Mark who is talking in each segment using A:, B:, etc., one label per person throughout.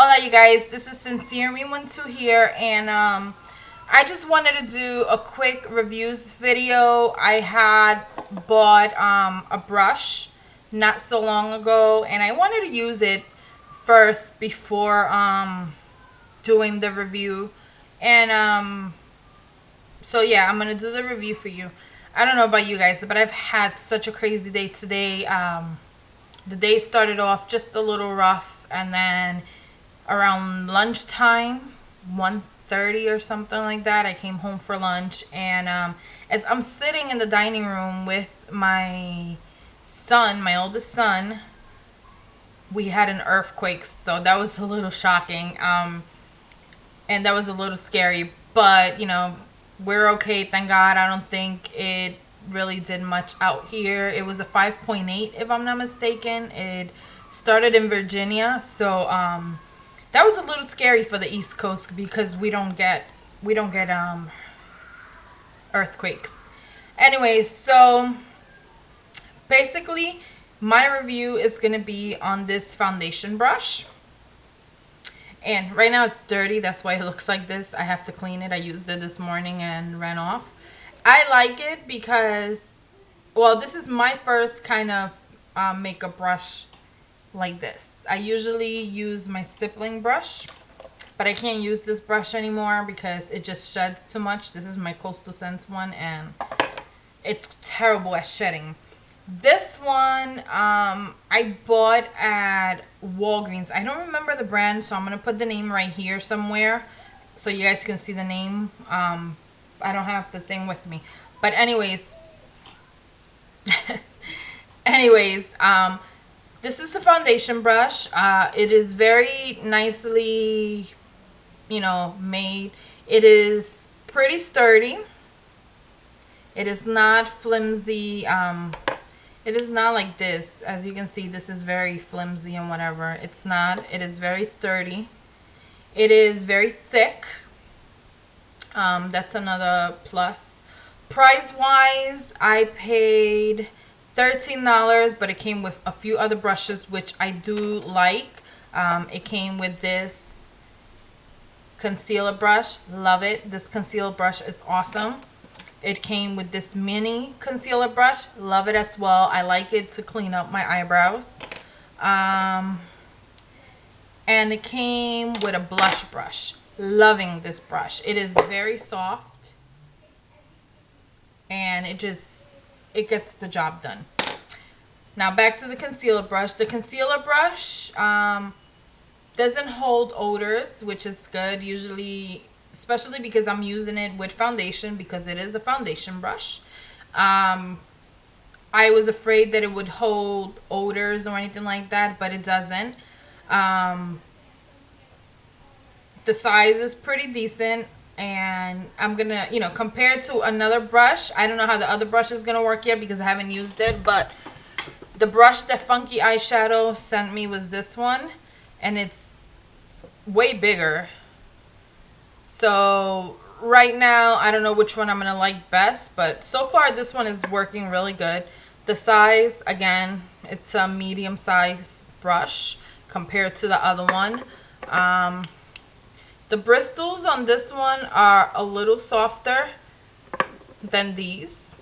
A: Hola, you guys. This is Sincere Me 12 here, and I just wanted to do a quick reviews video. I had bought a brush not so long ago, and I wanted to use it first before doing the review. And so yeah, I'm gonna do the review for you. I don't know about you guys, but I've had such a crazy day today. The day started off just a little rough, and then around lunchtime, 1:30 or something like that, I came home for lunch. And as I'm sitting in the dining room with my son, my oldest son, we had an earthquake, so that was a little shocking, and that was a little scary. But we're okay, thank God. I don't think it really did much out here. It was a 5.8, if I'm not mistaken. It started in Virginia, so that was a little scary for the East Coast because we don't get earthquakes. Anyways, so basically my review is going to be on this foundation brush. And right now it's dirty, that's why it looks like this. I have to clean it. I used it this morning and ran off. I like it because, well, this is my first kind of makeup brush like this. I usually use my stippling brush, but I can't use this brush anymore because it just sheds too much. This is my Coastal Scents one, and it's terrible at shedding. This one I bought at Walgreens. I don't remember the brand, so I'm going to put the name right here somewhere so you guys can see the name. I don't have the thing with me. But anyways, anyways, this is a foundation brush. It is very nicely, made. It is pretty sturdy. It is not flimsy. It is not like this. As you can see, this is very flimsy and whatever. It's not. It is very sturdy. It is very thick. That's another plus. Price-wise, I paid $13, but it came with a few other brushes, which I do like. It came with this concealer brush. Love it. This concealer brush is awesome. It came with this mini concealer brush. Love it as well. I like it to clean up my eyebrows. And it came with a blush brush. Loving this brush. It is very soft, and it gets the job done. Now back to the concealer brush. The concealer brush doesn't hold odors, which is good. Usually, especially because I'm using it with foundation, because it is a foundation brush. I was afraid that it would hold odors or anything like that, but it doesn't. The size is pretty decent, and I'm gonna, compared to another brush, I don't know how the other brush is gonna work yet because I haven't used it, but the brush that Funky Eyeshadow sent me was this one, and it's way bigger. So right now, I don't know which one I'm going to like best, but so far this one is working really good. The size, again, it's a medium size brush compared to the other one. The bristles on this one are a little softer than these.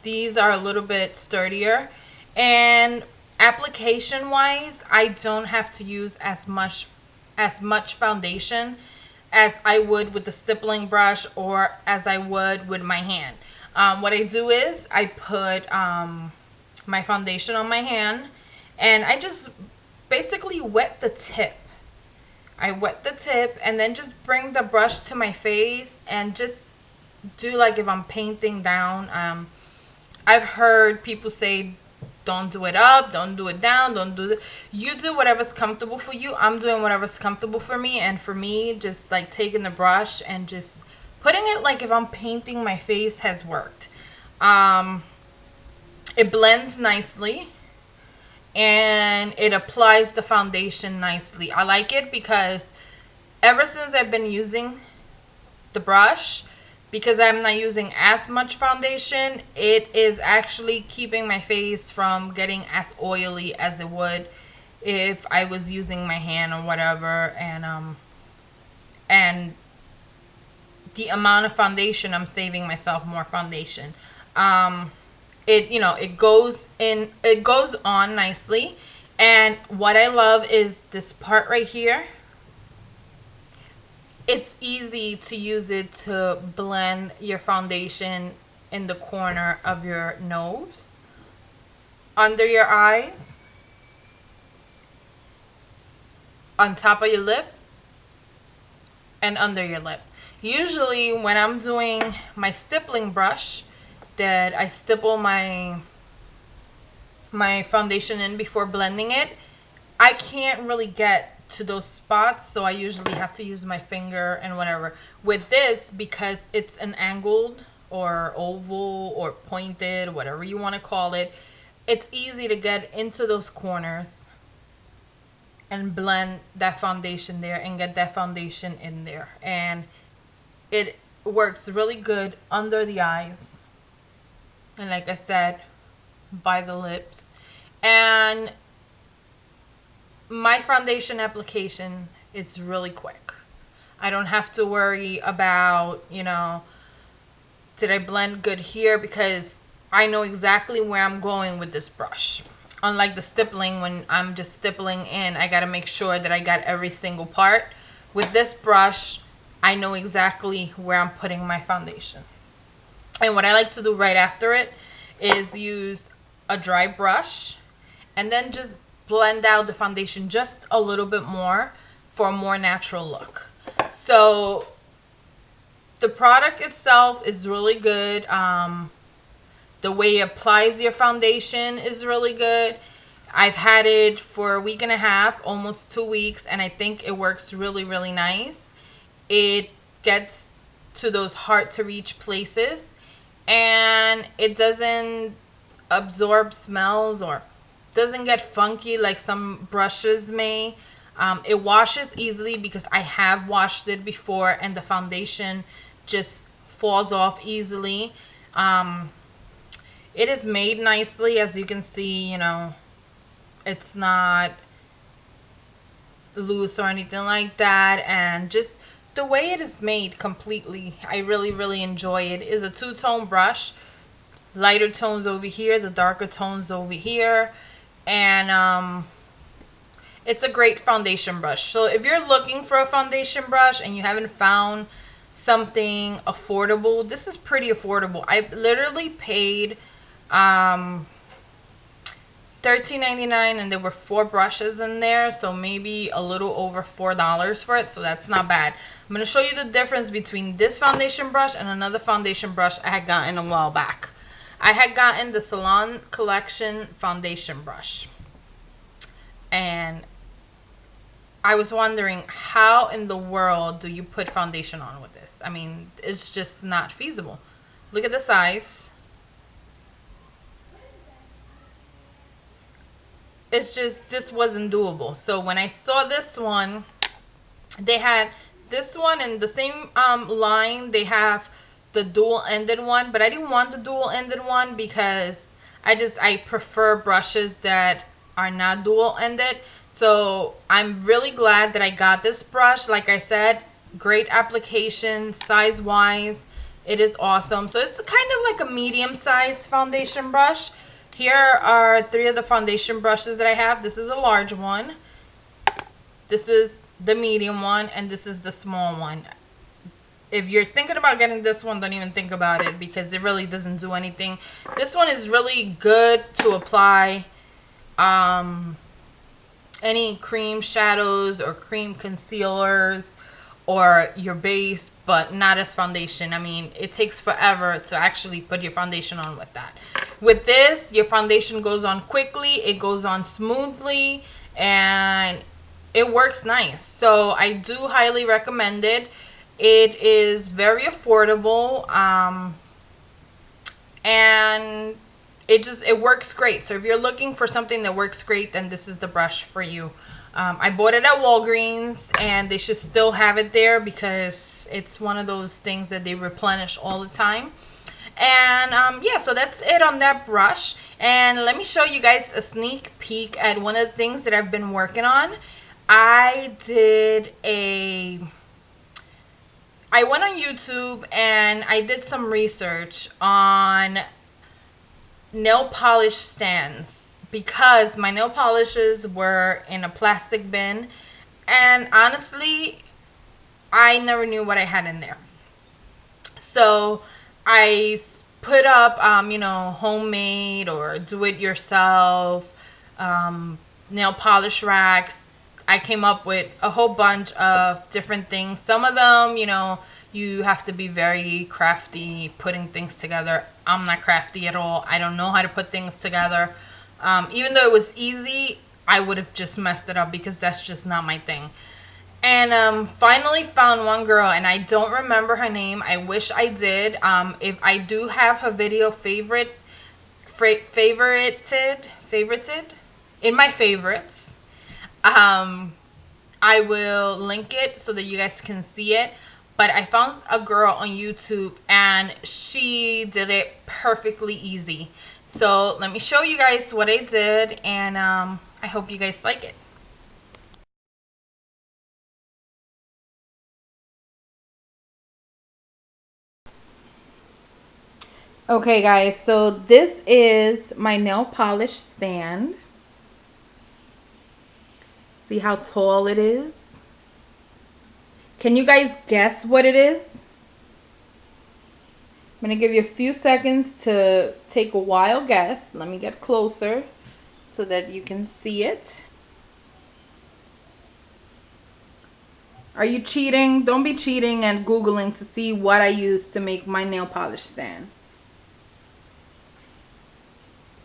A: These are a little bit sturdier. And application wise, I don't have to use as much foundation as I would with the stippling brush or as I would with my hand. What I do is I put my foundation on my hand, and I just basically wet the tip. I wet the tip and then just bring the brush to my face and just do like if I'm painting down. I've heard people say don't do it up, don't do it down, don't do it. You do whatever's comfortable for you. I'm doing whatever's comfortable for me. And for me, just like taking the brush and just putting it like if I'm painting my face has worked. It blends nicely, and it applies the foundation nicely. I like it because ever since I've been using the brush, because I'm not using as much foundation, it is actually keeping my face from getting as oily as it would if I was using my hand or whatever, and the amount of foundation, I'm saving myself more foundation. It, you know, it goes on nicely. And what I love is this part right here. It's easy to use it to blend your foundation in the corner of your nose, under your eyes, on top of your lip, and under your lip. Usually when I'm doing my stippling brush, that I stipple my foundation in before blending it, I can't really get to those spots, so I usually have to use my finger and whatever. With this, because it's an angled or oval or pointed, whatever you want to call it, it's easy to get into those corners and blend that foundation there and get that foundation in there. And it works really good under the eyes, and like I said, by the lips. And my foundation application is really quick. I don't have to worry about, you know, did I blend good here, because I know exactly where I'm going with this brush. Unlike the stippling, when I'm just stippling in, I gotta make sure that I got every single part. With this brush, I know exactly where I'm putting my foundation. And what I like to do right after it is use a dry brush and then just blend out the foundation just a little bit more for a more natural look. So the product itself is really good. The way it applies your foundation is really good. I've had it for a week and a half, almost 2 weeks, and I think it works really, really nice. It gets to those hard to reach places, and it doesn't absorb smells or doesn't get funky like some brushes may. It washes easily because I have washed it before, and the foundation just falls off easily. It is made nicely, as you can see. You know, it's not loose or anything like that, and just the way it is made completely, I really, really enjoy it. It is a two-tone brush, lighter tones over here, the darker tones over here, and it's a great foundation brush. So if you're looking for a foundation brush and you haven't found something affordable, this is pretty affordable. I literally paid $13.99, and there were 4 brushes in there, so maybe a little over $4 for it, so that's not bad. I'm going to show you the difference between this foundation brush and another foundation brush I had gotten a while back. I had gotten the Salon Collection foundation brush, and I was wondering, how in the world do you put foundation on with this? I mean, it's just not feasible. Look at the size. It's just, this wasn't doable. So when I saw this one, they had this one in the same line. They have the dual-ended one, but I didn't want the dual-ended one because I prefer brushes that are not dual-ended. So I'm really glad that I got this brush. Like I said, great application, size-wise, it is awesome. So it's kind of like a medium-sized foundation brush. Here are 3 of the foundation brushes that I have. This is a large one, this is the medium one, and this is the small one. If you're thinking about getting this one, don't even think about it, because it really doesn't do anything. This one is really good to apply any cream shadows or cream concealers or your base, but not as foundation. I mean, it takes forever to actually put your foundation on with that. With this, your foundation goes on quickly, it goes on smoothly, and it works nice. So I do highly recommend it. It is very affordable, and it works great. So if you're looking for something that works great, then this is the brush for you. I bought it at Walgreens, and they should still have it there because it's one of those things that they replenish all the time. And yeah, so that's it on that brush. And let me show you guys a sneak peek at one of the things that I've been working on. I went on YouTube and I did some research on nail polish stands because my nail polishes were in a plastic bin, and honestly I never knew what I had in there. So I put up you know, homemade or do it yourself nail polish racks. I came up with a whole bunch of different things. Some of them, you know, you have to be very crafty putting things together. I'm not crafty at all. I don't know how to put things together. Even though it was easy, I would have just messed it up because that's just not my thing. And finally found one girl, and I don't remember her name. I wish I did. If I do have her video favorited in my favorites, I will link it so that you guys can see it. But I found a girl on YouTube and she did it perfectly easy. So let me show you guys what I did, and I hope you guys like it. Okay guys, so this is my nail polish stand. See how tall it is? Can you guys guess what it is? I'm going to give you a few seconds to take a wild guess. Let me get closer so that you can see it. Are you cheating? Don't be cheating and Googling to see what I used to make my nail polish stand.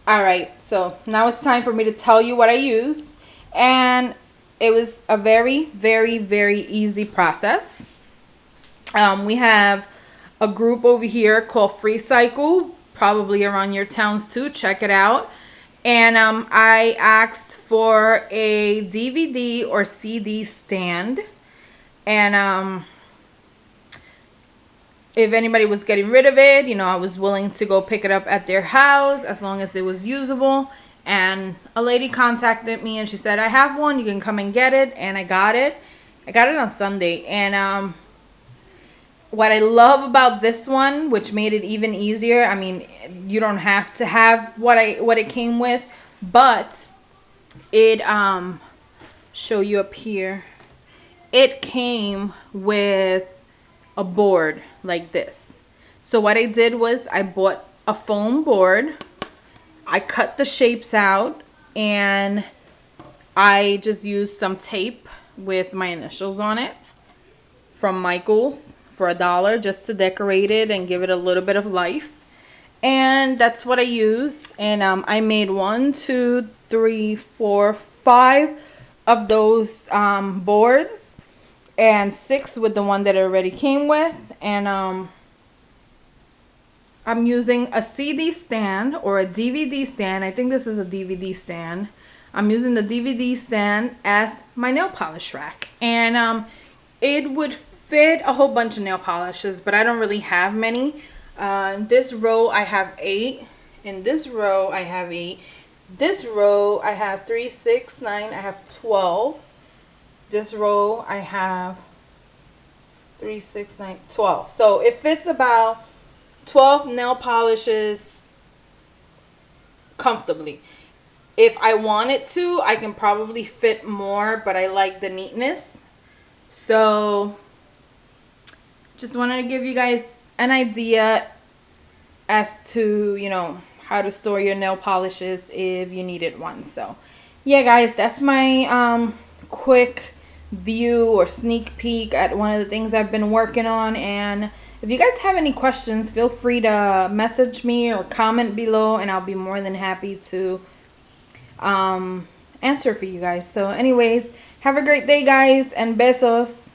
A: Alright, so now it's time for me to tell you what I used. And it was a very, very, very easy process. We have a group over here called FreeCycle, probably around your towns too. Check it out. And I asked for a DVD or CD stand. And if anybody was getting rid of it, you know, I was willing to go pick it up at their house as long as it was usable. And a lady contacted me and she said, I have one, you can come and get it. And I got it. I got it on Sunday. And what I love about this one, which made it even easier, I mean, you don't have to have what it came with, but it show you up here. It came with a board like this. So what I did was I bought a foam board. I cut the shapes out and I just used some tape with my initials on it from Michaels for $1 just to decorate it and give it a little bit of life. And that's what I used. And I made 1, 2, 3, 4, 5 of those boards, and 6 with the one that it already came with. And I'm using a CD stand or a DVD stand. I think this is a DVD stand. I'm using the DVD stand as my nail polish rack. And it would fit a whole bunch of nail polishes, but I don't really have many. In this row I have 8. In this row I have 8. This row I have 3, 6, 9. I have 12. This row I have 3, 6, 9, 12. So it fits about 12 nail polishes comfortably. If I wanted to, I can probably fit more, but I like the neatness. So just wanted to give you guys an idea as to, you know, how to store your nail polishes if you needed one. So yeah guys, that's my quick view or sneak peek at one of the things I've been working on. And if you guys have any questions, feel free to message me or comment below, and I'll be more than happy to answer for you guys. So anyways, have a great day guys, and besos.